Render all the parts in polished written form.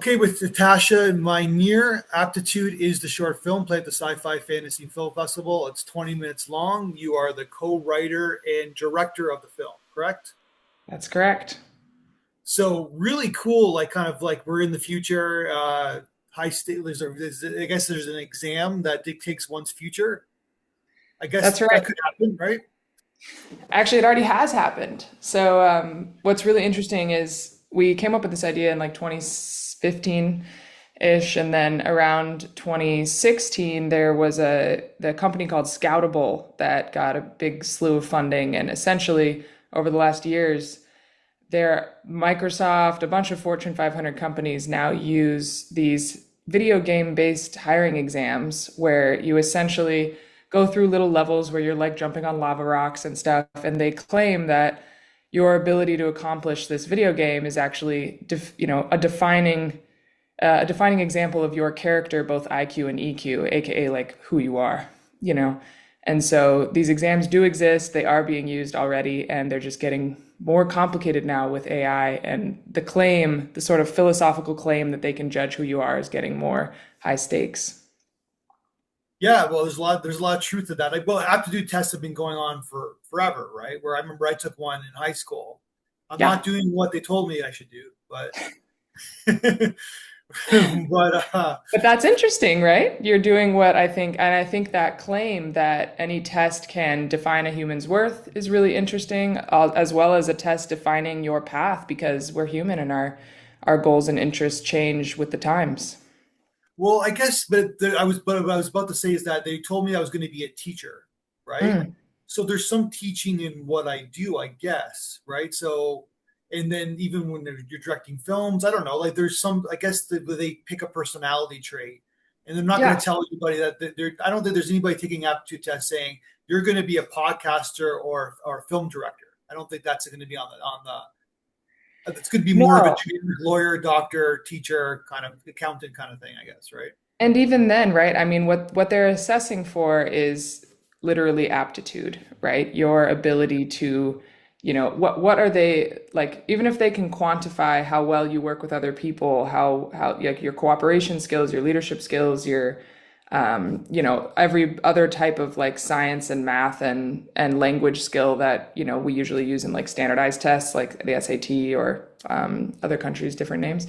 Okay, with Natasha Mynhier, Aptitude is the short film played at the Sci-Fi Fantasy Film Festival. It's 20 minutes long. You are the co-writer and director of the film, correct? That's correct. So really cool, like kind of like we're in the future. High state. I guess there's an exam that dictates one's future. I That's guess right. that could happen, right? Actually, it already has happened. So, what's really interesting is we came up with this idea in like 2015-ish, and then around 2016, there was the company called Scoutable that got a big slew of funding, and essentially over the last years, Microsoft, a bunch of Fortune 500 companies now use these video game based hiring exams where you essentially go through little levels where you're like jumping on lava rocks and stuff. And they claim that your ability to accomplish this video game is actually, a defining example of your character, both IQ and EQ, aka like who you are, you know. And so these exams do exist, they are being used already, and they're just getting more complicated now with AI. And the sort of philosophical claim that they can judge who you are is getting more high stakes. Yeah, well, there's a lot of truth to that. Well, aptitude tests have been going on for forever, right? Where I remember I took one in high school. I'm Yeah. not doing what they told me I should do, but but But that's interesting, right? You're doing what I think, and I think that claim that any test can define a human's worth is really interesting, as well as a test defining your path, because we're human and our goals and interests change with the times. well, I guess, but what I was about to say is that they told me I was going to be a teacher, right? Mm. So there's some teaching in what I do, I guess, right? So, and then even when you're directing films, I don't know, like there's some, I guess they pick a personality trait, and they're not going Yeah. to tell anybody that they're. I don't think there's anybody taking aptitude test saying you're going to be a podcaster or a film director. I don't think that's going to be on the. It's going to be more of a No. generic lawyer, doctor, teacher, kind of accountant kind of thing, I guess, right? And even then, right? I mean, what they're assessing for is literally aptitude, right? Your ability to, what are they like, even if they can quantify how well you work with other people, how like your cooperation skills, your leadership skills, your every other type of like science and math and language skill that, we usually use in like standardized tests like the SAT or other countries, different names.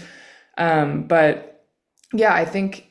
But yeah, I think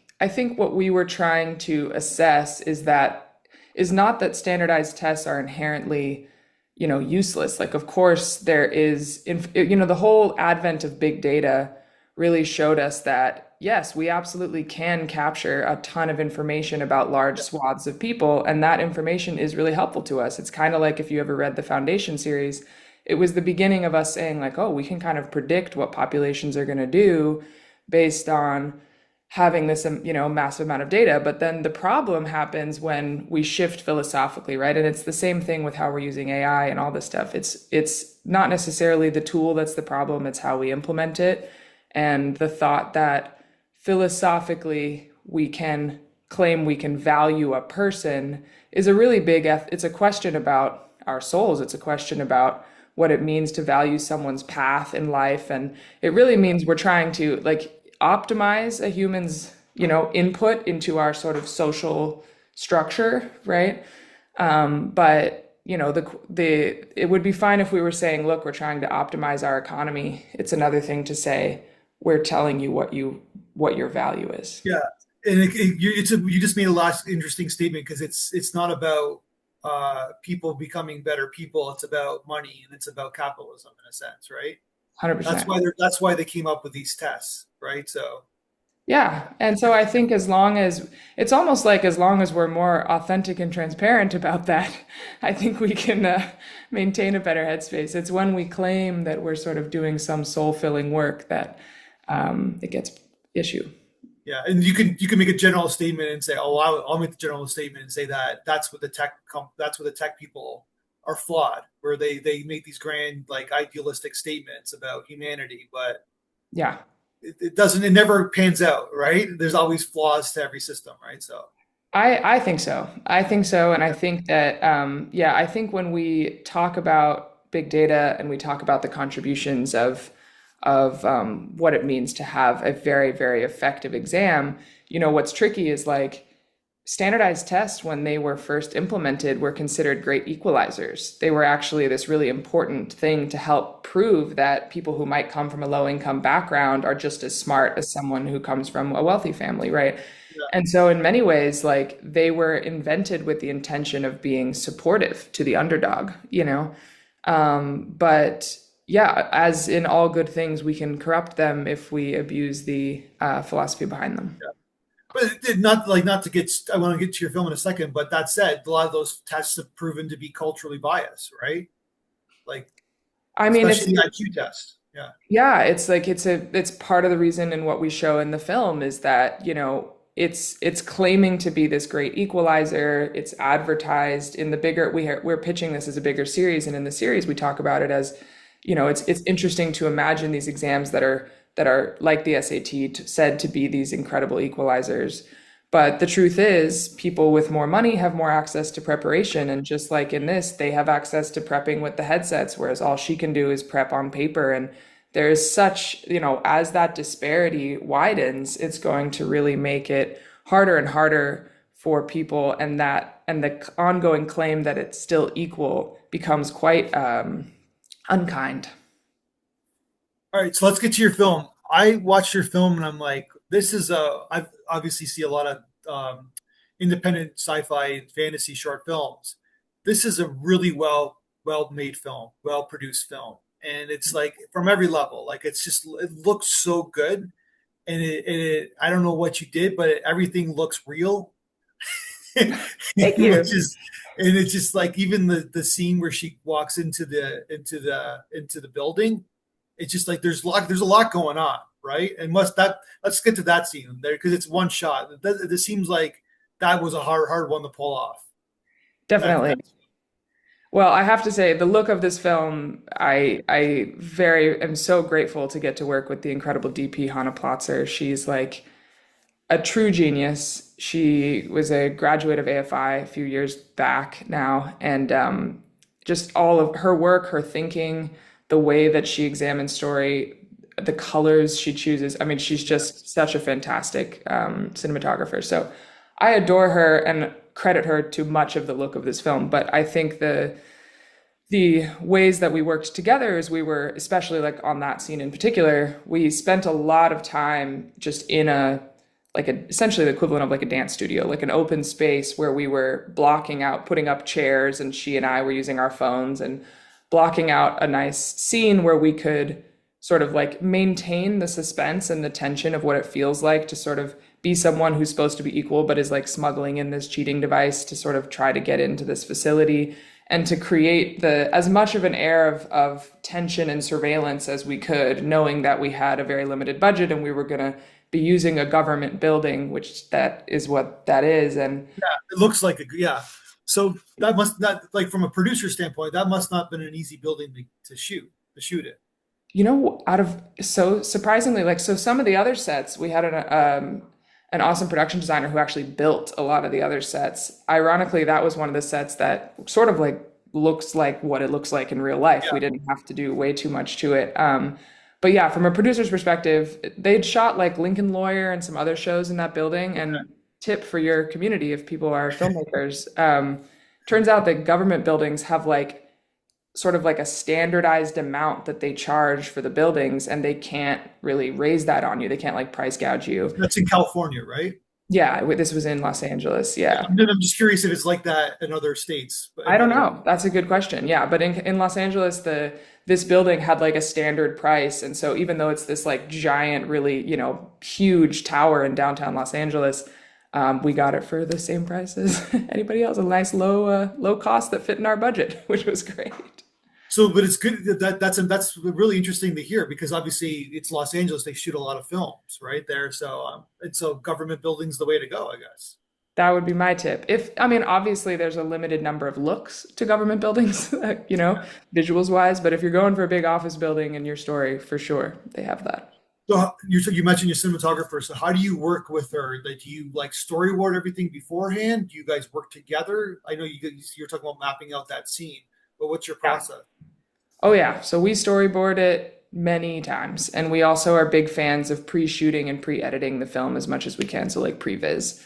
what we were trying to assess is not that standardized tests are inherently, useless. Like, of course, there is, the whole advent of big data really showed us that yes, we absolutely can capture a ton of information about large swaths of people, and that information is really helpful to us. It's kind of like if you ever read the Foundation series, it was the beginning of us saying like, oh, we can kind of predict what populations are going to do based on having this massive amount of data. But then the problem happens when we shift philosophically, right? And it's the same thing with how we're using AI and all this stuff. It's not necessarily the tool that's the problem, it's how we implement it. And the thought that philosophically we can claim we can value a person is a really it's a question about our souls. It's a question about what it means to value someone's path in life. And it really means we're trying to like optimize a human's, input into our sort of social structure, right? But it would be fine if we were saying, look, we're trying to optimize our economy. It's another thing to say we're telling you what your value is. Yeah, and you just made a last interesting statement because it's not about people becoming better people. It's about money and it's about capitalism in a sense, right? That's 100%. why they came up with these tests, right? So Yeah. And so I think it's almost like as long as we're more authentic and transparent about that, I think we can maintain a better headspace. It's when we claim that we're sort of doing some soul-filling work that it gets issue. yeah, and you can make a general statement and say, oh, I'll make the general statement and say that that's what the tech people are flawed, where they make these grand like idealistic statements about humanity, but Yeah. it never pans out, right? There's always flaws to every system, right? So I think so. I think so. And I think that, yeah, I think when we talk about big data and we talk about the contributions of of what it means to have a very, very effective exam. What's tricky is like standardized tests, when they were first implemented, were considered great equalizers. They were actually this really important thing to help prove that people who might come from a low income background are just as smart as someone who comes from a wealthy family, right? Yeah. And so, in many ways, like they were invented with the intention of being supportive to the underdog, but yeah, as in all good things, we can corrupt them if we abuse the philosophy behind them. But not like not to get. I want to get to your film in a second. But that said, a lot of those tests have proven to be culturally biased, right? Like I mean, especially the IQ test. Yeah. yeah, it's like it's part of the reason in what we show in the film is that, it's claiming to be this great equalizer. It's advertised in the bigger we're pitching this as a bigger series, and in the series we talk about it as, it's interesting to imagine these exams that are like the SAT said to be these incredible equalizers. But the truth is, people with more money have more access to preparation. And just like in this, they have access to prepping with the headsets, whereas all she can do is prep on paper. And there is such, as that disparity widens, it's going to really make it harder and harder for people. And the ongoing claim that it's still equal becomes quite unkind. All right, so let's get to your film. I watched your film and I'm like, this is a. I obviously see a lot of independent sci-fi and fantasy short films. This is a really well made film, well produced film, and it's like from every level. Like it's just it looks so good, and I don't know what you did, but everything looks real, Thank you. which is and it's just like even the scene where she walks into the building, it's just like there's a lot going on, right? And must that let's get to that scene there because it's one shot. It seems like that was a hard one to pull off. Definitely. That Well, I have to say, the look of this film, I very am so grateful to get to work with the incredible DP Hanna Plotzer. She's like a true genius. She was a graduate of AFI a few years back now, and just all of her work, her thinking, the way that she examines story, the colors she chooses. I mean, she's just such a fantastic cinematographer. So I adore her and credit her to much of the look of this film. But I think the ways that we worked together is we were, especially like on that scene in particular, we spent a lot of time just in essentially the equivalent of like a dance studio, like an open space where we were blocking out, putting up chairs, and she and I were using our phones and blocking out a nice scene where we could sort of like maintain the suspense and the tension of what it feels like to sort of be someone who's supposed to be equal but is like smuggling in this cheating device to sort of try to get into this facility, and to create the as much of an air of tension and surveillance as we could, knowing that we had a very limited budget and we were going to be using a government building, which that is what that is. And it looks like a yeah. So that must not like from a producer standpoint, that must not have been an easy building to shoot it. out of so surprisingly, like so some of the other sets, we had an awesome production designer who actually built a lot of the other sets. Ironically, that was one of the sets that sort of like looks like what it looks like in real life. Yeah. We didn't have to do way too much to it. But yeah, from a producer's perspective, they'd shot like Lincoln Lawyer and some other shows in that building. And tip for your community, if people are filmmakers, turns out that government buildings have like sort of like a standardized amount that they charge for the buildings, and they can't really raise that on you. They can't like price gouge you. That's in California, right? Yeah, this was in Los Angeles. Yeah. I'm just curious if it's like that in other states, but I in don't other know. That's a good question. Yeah, but in Los Angeles, the this building had like a standard price, and so even though it's this like giant, really, huge tower in downtown Los Angeles, we got it for the same price as anybody else. A nice low cost that fit in our budget, which was great. so, but it's good that's really interesting to hear because obviously it's Los Angeles. They shoot a lot of films right there, so and so government buildings the way to go, I guess. That would be my tip. I mean, obviously there's a limited number of looks to government buildings, visuals wise, but if you're going for a big office building in your story, for sure, they have that. So you mentioned your cinematographer. So how do you work with her? Like, do you like storyboard everything beforehand? Do you guys work together? I know you're talking about mapping out that scene, but what's your Yeah. process? Oh yeah. So we storyboard it many times. And we also are big fans of pre-shooting and pre-editing the film as much as we can, so like previs.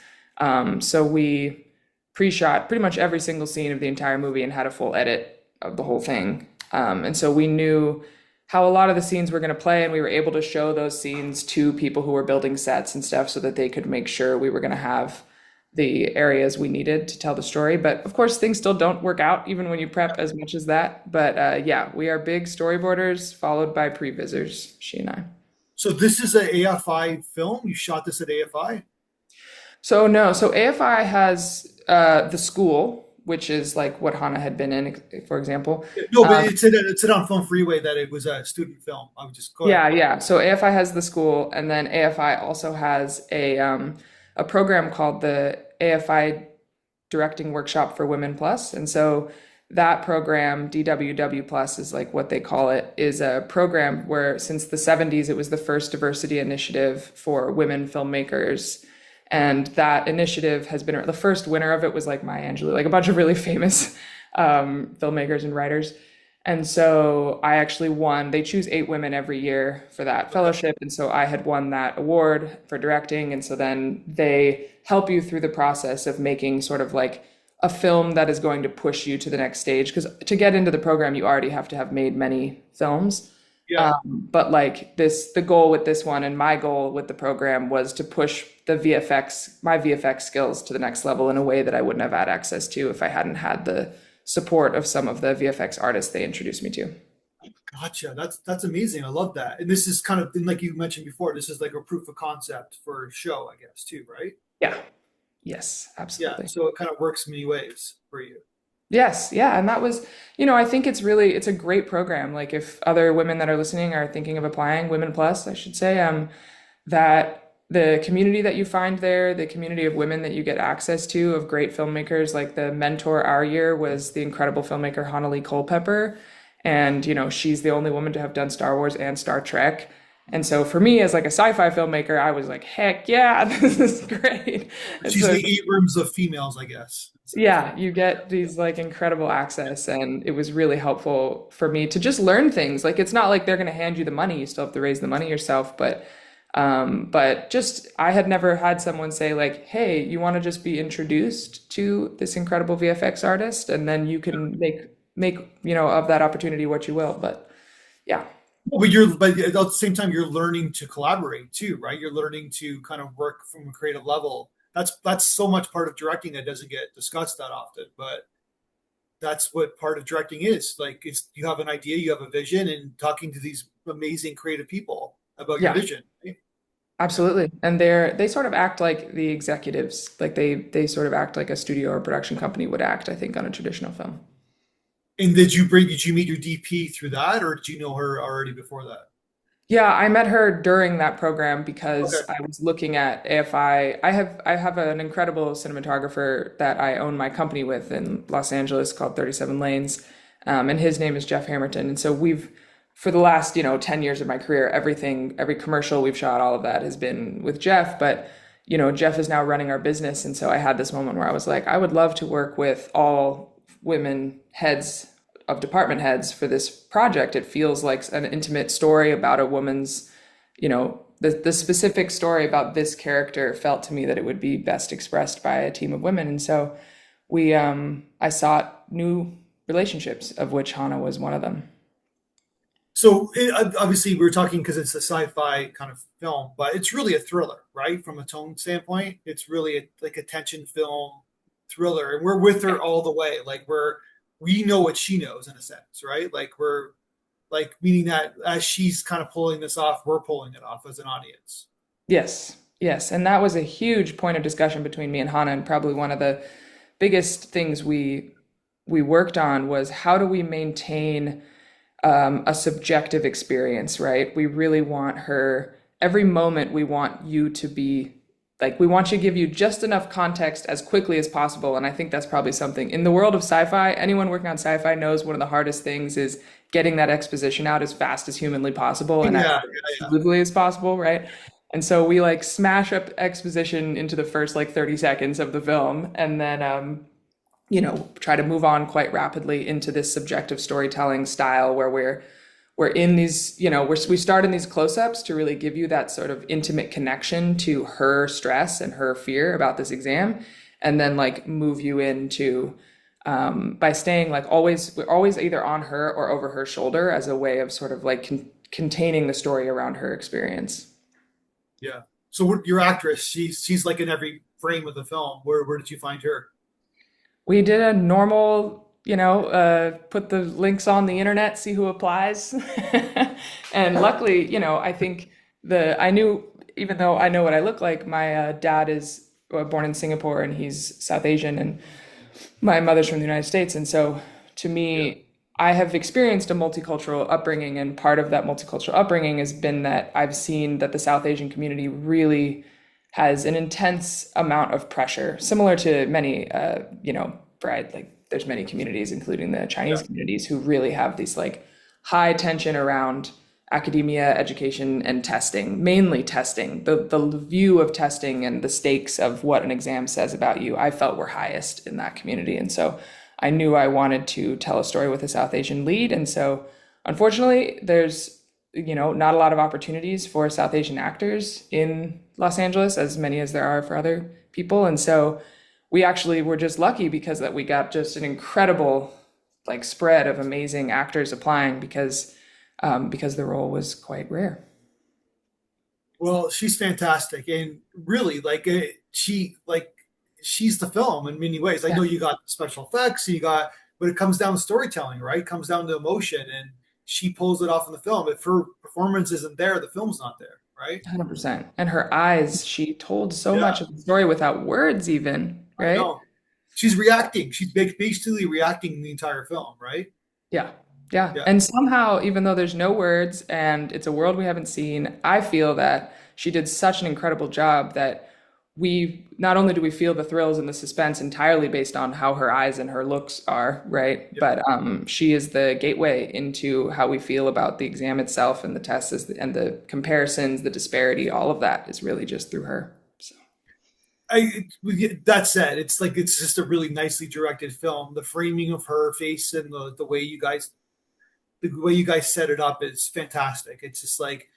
So we pre-shot pretty much every single scene of the entire movie and had a full edit of the whole thing. And so we knew how a lot of the scenes were going to play, and we were able to show those scenes to people who were building sets and stuff so that they could make sure we were going to have the areas we needed to tell the story. But of course, things still don't work out even when you prep as much as that. But yeah, we are big storyboarders followed by pre-visors, she and I. So this is a AFI film. You shot this at AFI. So no, so AFI has the school, which is like what Hannah had been in, for example. No, but it said on Film Freeway that it was a student film. I would just go ahead. Yeah, yeah. So AFI has the school, and then AFI also has a program called the AFI Directing Workshop for Women Plus. And so that program, DWW Plus is like what they call it, is a program where since the 70s it was the first diversity initiative for women filmmakers. And that initiative has been the first winner of it was like Maya Angelou, like a bunch of really famous filmmakers and writers. And so I actually won. They choose 8 women every year for that fellowship. And so I had won that award for directing. And so then they help you through the process of making sort of like a film that is going to push you to the next stage. Because to get into the program, you already have to have made many films. Yeah. But like this, the goal with this one and my goal with the program was to push the VFX, my VFX skills to the next level in a way that I wouldn't have had access to if I hadn't had the support of some of the VFX artists they introduced me to. Gotcha. That's amazing. I love that. And this is kind of like you mentioned before. This is like a proof of concept for a show, I guess, too, right? Yeah. Yes, Yeah. absolutely. So it kind of works many ways for you. Yes, yeah, and that was, I think it's a great program. Like if other women that are listening are thinking of applying, Women Plus, I should say, that the community that you find there, the community of women that you get access to of great filmmakers, like the mentor our year was the incredible filmmaker Hanna Culpepper, and she's the only woman to have done Star Wars and Star Trek. And so for me as like a sci-fi filmmaker, I was like, heck yeah, this is great. And She's so the eight rooms of females, I guess. yeah, you get these like incredible access, and it was really helpful for me to just learn things. Like it's not like they're going to hand you the money; you still have to raise the money yourself. But just I had never had someone say like, "Hey, you want to just be introduced to this incredible VFX artist, and then you can make of that opportunity what you will." But yeah, Well, but at the same time, you're learning to collaborate too, right? You're learning to kind of work from a creative level. That's so much part of directing that doesn't get discussed that often, but that's what part of directing is. Like, it's you have an idea, you have a vision, and talking to these amazing creative people about your yeah, vision. Right? Yeah. absolutely. And they sort of act like the executives, like they sort of act like a studio or production company would act, I think, on a traditional film. And did you meet your DP through that, or did you know her already before that? Yeah, I met her during that program Okay. because I was looking at AFI. I have an incredible cinematographer that I own my company with in Los Angeles called 37 Lanes. And his name is Jeff Hammerton. And so we've for the last, 10 years of my career, every commercial we've shot, all of that has been with Jeff. But, Jeff is now running our business. And so I had this moment where I was like, I would love to work with all women heads of department heads for this project. It feels like an intimate story about a woman's, the specific story about this character felt to me that it would be best expressed by a team of women. And so I sought new relationships, of which Hannah was one of them. So obviously, we're talking because it's a sci-fi kind of film, but it's really a thriller, right? From a tone standpoint, it's really like a tension film thriller, and we're with her all the way. Like we know what she knows in a sense, right? Like we're like meaning that as she's kind of pulling this off, we're pulling it off as an audience. Yes, yes. And that was a huge point of discussion between me and Hannah, and probably one of the biggest things we worked on was how do we maintain a subjective experience, right? We really want her, every moment we want you to be like, we want you to give you just enough context as quickly as possible. And I think that's probably something in the world of sci-fi, anyone working on sci-fi knows one of the hardest things is getting that exposition out as fast as humanly possible and as Yeah, yeah. smoothly as possible, right? And so we like smash up exposition into the first like 30 seconds of the film and then try to move on quite rapidly into this subjective storytelling style where we're we're in these, we start in these close-ups to really give you that sort of intimate connection to her stress and her fear about this exam, and then like move you into by staying like always, we're always either on her or over her shoulder as a way of sort of like containing the story around her experience. Yeah. So your actress, she's like in every frame of the film. Where did you find her? We did a normal, put the links on the internet, see who applies. And luckily, I think I knew, even though I know what I look like, my dad is born in Singapore and he's South Asian, and my mother's from the United States. And so to Yeah. me, I have experienced a multicultural upbringing, and part of that multicultural upbringing has been that I've seen that the South Asian community really has an intense amount of pressure, similar to many, like there's many communities, including the Chinese Yeah. communities, who really have these like high tension around academia, education, and testing, mainly testing. The view of testing and the stakes of what an exam says about you, I felt were highest in that community. And so I knew I wanted to tell a story with a South Asian lead. And so unfortunately, there's, not a lot of opportunities for South Asian actors in Los Angeles, as many as there are for other people. And so we actually were just lucky because that we got just an incredible like spread of amazing actors applying because the role was quite rare. Well, she's fantastic, and really, she's the film in many ways. I Yeah, know you got special effects, but it comes down to storytelling, right? It comes down to emotion, and she pulls it off in the film. If her performance isn't there, the film's not there, right? 100%. And her eyes, she told so Yeah, much of the story without words even, I right? know. She's reacting. She's basically reacting the entire film, right? Yeah. Yeah. Yeah. And somehow, even though there's no words and it's a world we haven't seen, I feel that she did such an incredible job that we not only do we feel the thrills and the suspense entirely based on how her eyes and her looks are, right? Yeah. But she is the gateway into how we feel about the exam itself and the tests and the comparisons, the disparity, all of that is really just through her. So That said, it's just a really nicely directed film. The framing of her face and the way you guys set it up is fantastic. It's just like,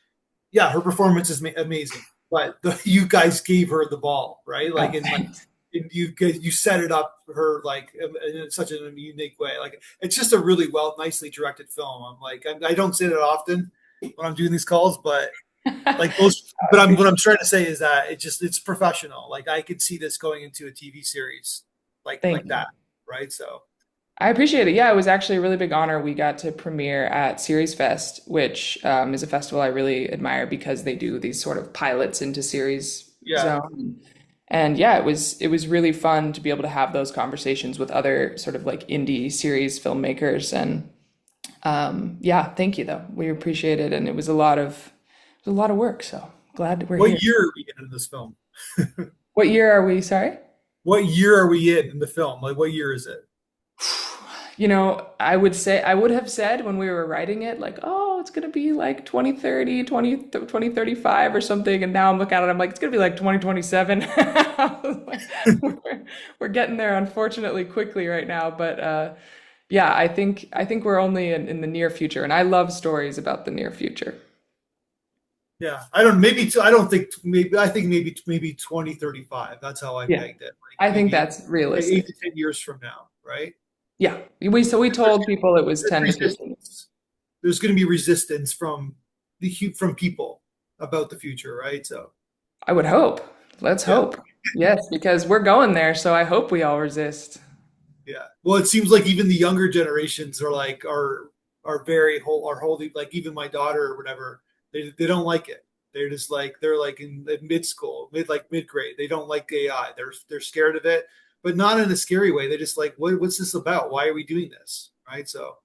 yeah, her performance is amazing, but you guys gave her the ball, right? oh, Like in like thanks. you set it up her like in such a unique way. Like it's just a really nicely directed film. I don't say that often when I'm doing these calls, but like most. I But what appreciate I'm trying to say is that it's professional. Like I could see this going into a TV series, Thank like you. that, right? So I appreciate it. Yeah, it was actually a really big honor. We got to premiere at Series Fest, which is a festival I really admire because they do these sort of pilots into series yeah. zone. And yeah, it was really fun to be able to have those conversations with other sort of like indie series filmmakers. And yeah, thank you though. We appreciate it, and it was a lot of work. So glad we're here. What year are we in this film? What year are we? Sorry. What year are we in the film? Like what year is it? I would have said when we were writing it, like, oh, it's gonna be like 2030, 2035 or something. And now I'm looking at it, I'm like, it's gonna be like 2027. We're getting there, unfortunately, quickly right now. But yeah, I think we're only in the near future, and I love stories about the near future. Yeah, I don't. Maybe I don't think. Maybe I think maybe 2035. That's how I Yeah, pegged it. Like I think maybe that's realistic. 8 to 10 years from now, right? Yeah, we told people it was There's 10 to 15. resistance. There's going to be resistance from people about the future, right? So I would hope. Let's yeah, hope. Yes, because we're going there, so I hope we all resist. yeah. Well, it seems like even the younger generations are very whole are holding like even my daughter or whatever. They don't like it. They're like in mid school, mid grade. They don't like AI. They're scared of it, but not in a scary way. They're just like, what's this about? Why are we doing this? Right? So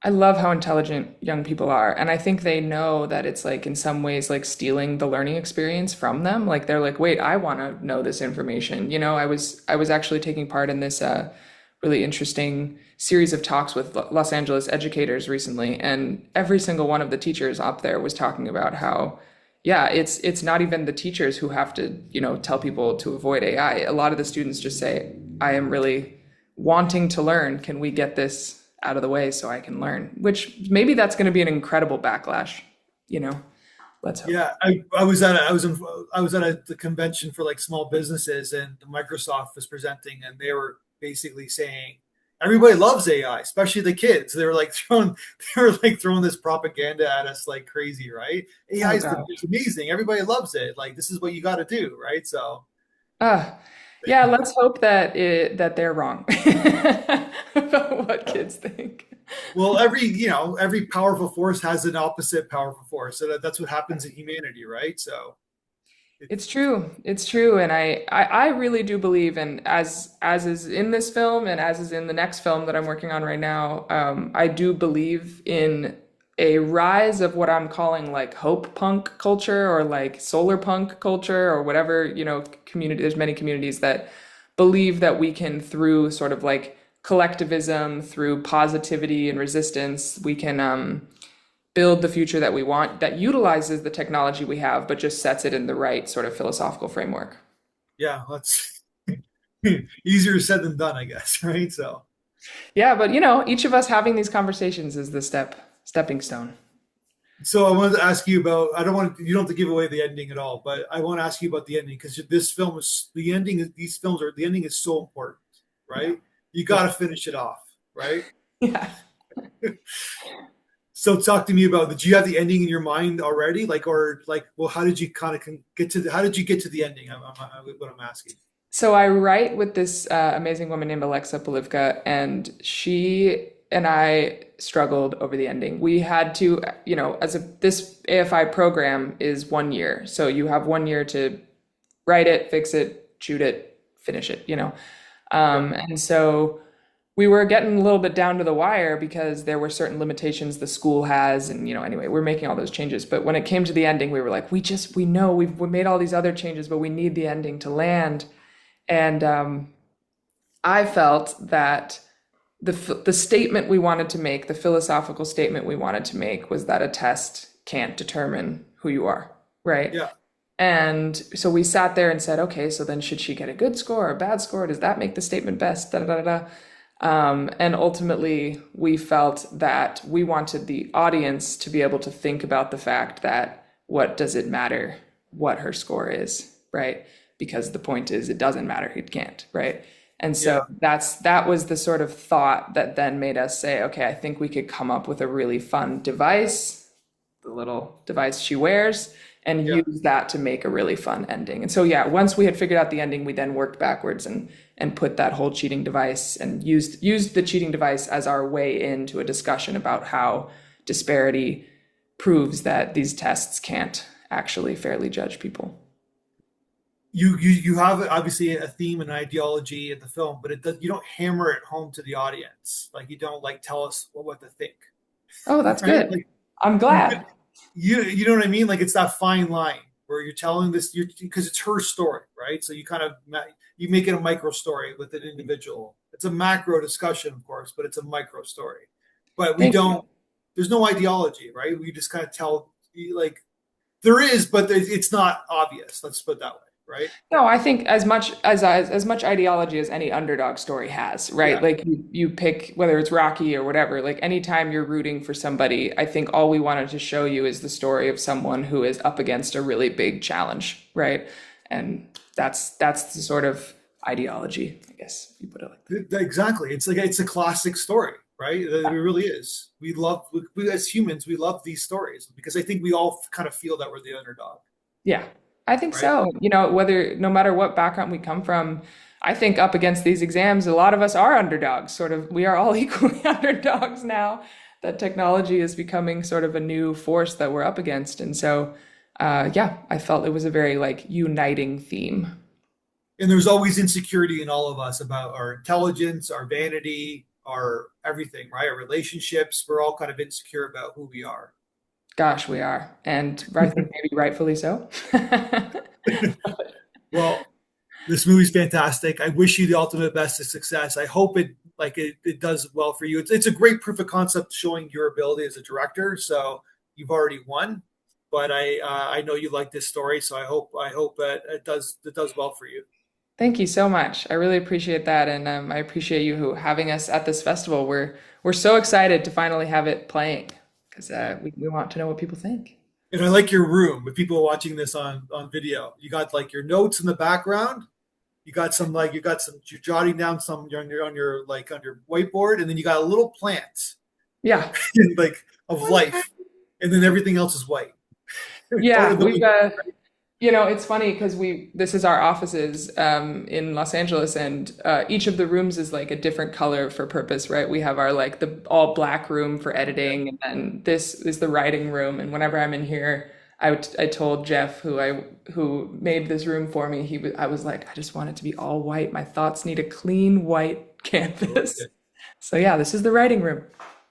I love how intelligent young people are, and I think they know that it's like in some ways like stealing the learning experience from them. Like they're like, "Wait, I want to know this information." I was actually taking part in this really interesting series of talks with Los Angeles educators recently, and every single one of the teachers up there was talking about how yeah, it's not even the teachers who have to, tell people to avoid AI. A lot of the students just say, "I am really wanting to learn. Can we get this out of the way so I can learn. Which maybe that's going to be an incredible backlash, you know. Let's hope. Yeah, I was at the convention for like small businesses, and Microsoft was presenting, and they were basically saying everybody loves AI, especially the kids. They were like throwing this propaganda at us like crazy, right? AI Oh is gosh. amazing. Everybody loves it. Like this is what you got to do, right? So Uh, yeah, let's hope that they're wrong about what kids think. well, every powerful force has an opposite powerful force, so that's what happens in humanity, right? So It's it's true. It's true. And I really do believe, and as is in this film and as is in the next film that I'm working on right now, I do believe in a rise of what I'm calling like hope punk culture or like solar punk culture or whatever, community. There's many communities that believe that we can, through sort of like collectivism, through positivity and resistance, we can build the future that we want that utilizes the technology we have, but just sets it in the right sort of philosophical framework. yeah, that's easier said than done, I guess, right? So, Yeah, but each of us having these conversations is the stepping stone. I wanted to ask you about. I don't want you don't have to give away the ending at all, but I want to ask you about the ending because this film is the ending. These films are the ending is so important, Yeah. right? You got Yeah. to finish it off, right? Yeah. So, talk to me about. Did you have the ending in your mind already? Like, or like, well, how did you kind of get to how did you get to the ending? What I'm asking. So I write with this amazing woman named Alexa Polivka, and she and I struggled over the ending. We had to, this AFI program is 1 year, so you have 1 year to write it, fix it, shoot it, finish it. Yeah, And so we were getting a little bit down to the wire because there were certain limitations the school has, and anyway, we're making all those changes. But when it came to the ending, we were like, we know we made all these other changes, but we need the ending to land. And I felt that the statement we wanted to make, the philosophical statement we wanted to make, was that a test can't determine who you are, right? yeah, And so we sat there and said, okay, so then should she get a good score or a bad score? Does that make the statement best? Da da da da. And ultimately, we felt that we wanted the audience to be able to think about the fact that what does it matter what her score is, right? Because the point is, it doesn't matter. It can't, right? And so yeah, that was the sort of thought that then made us say, okay, I think we could come up with a really fun device, the little device she wears, and yeah. use that to make a really fun ending. And so yeah, once we had figured out the ending, we then worked backwards and put that whole cheating device and used the cheating device as our way into a discussion about how disparity proves that these tests can't actually fairly judge people. You have obviously a theme and ideology in the film, but you don't hammer it home to the audience. Like you don't like tell us what to think, Oh, that's right? good. Like I'm you glad. you know what I mean? Like it's that fine line where you're telling this because it's her story, right? So you kind of you make it a micro story with an individual. It's a macro discussion, of course, but it's a micro story. But we Thank you. don't. There's no ideology, right? We just kind of tell like there is, but it's not obvious. Let's put it that way, right? No, I think as much ideology as any underdog story has, right? Yeah, Like you pick whether it's Rocky or whatever, like anytime you're rooting for somebody, I think all we wanted to show you is the story of someone who is up against a really big challenge, right? And that's the sort of ideology, I guess, if you put it like that. exactly. It's like it's a classic story, right? It Yeah. really is. We as humans, we love these stories because I think we all kind of feel that we're the underdog, Yeah, I think right? so. Whether no matter what background we come from, I think up against these exams, a lot of us are underdogs. Sort of, we are all equally underdogs now that technology is becoming sort of a new force that we're up against. And so, yeah, I felt it was a very like uniting theme. And there's always insecurity in all of us about our intelligence, our vanity, our everything, right? Our relationships. We're all kind of insecure about who we are. Gosh, we are, and I think maybe rightfully so. Well, this movie's fantastic. I wish you the ultimate best of success. I hope it does well for you. It's a great proof of concept showing your ability as a director. So you've already won, but I know you like this story, so I hope that it does well for you. Thank you so much. I really appreciate that, and I appreciate you having us at this festival. We're so excited to finally have it playing because we want to know what people think. And I like your room. With people watching this on video, you got like your notes in the background. You got some you're jotting down some on your like on your whiteboard, and then you got a little plant Yeah, like of life, and then everything else is white. Or yeah, the we've you know, it's funny because this is our offices in Los Angeles, and each of the rooms is like a different color for purpose, right? We have our like the all black room for editing, and then this is the writing room. And whenever I'm in here, I told Jeff, who made this room for me, I was like, I just want it to be all white. My thoughts need a clean white I like canvas. it. So yeah, this is the writing room.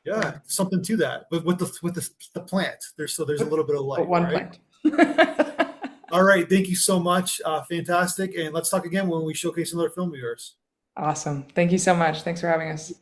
Yeah, something to that. But with the plant, there's a little bit of But light, one right? plant. All right, thank you so much. Fantastic, and let's talk again when we showcase another film of yours. Awesome. Thank you so much. Thanks for having us.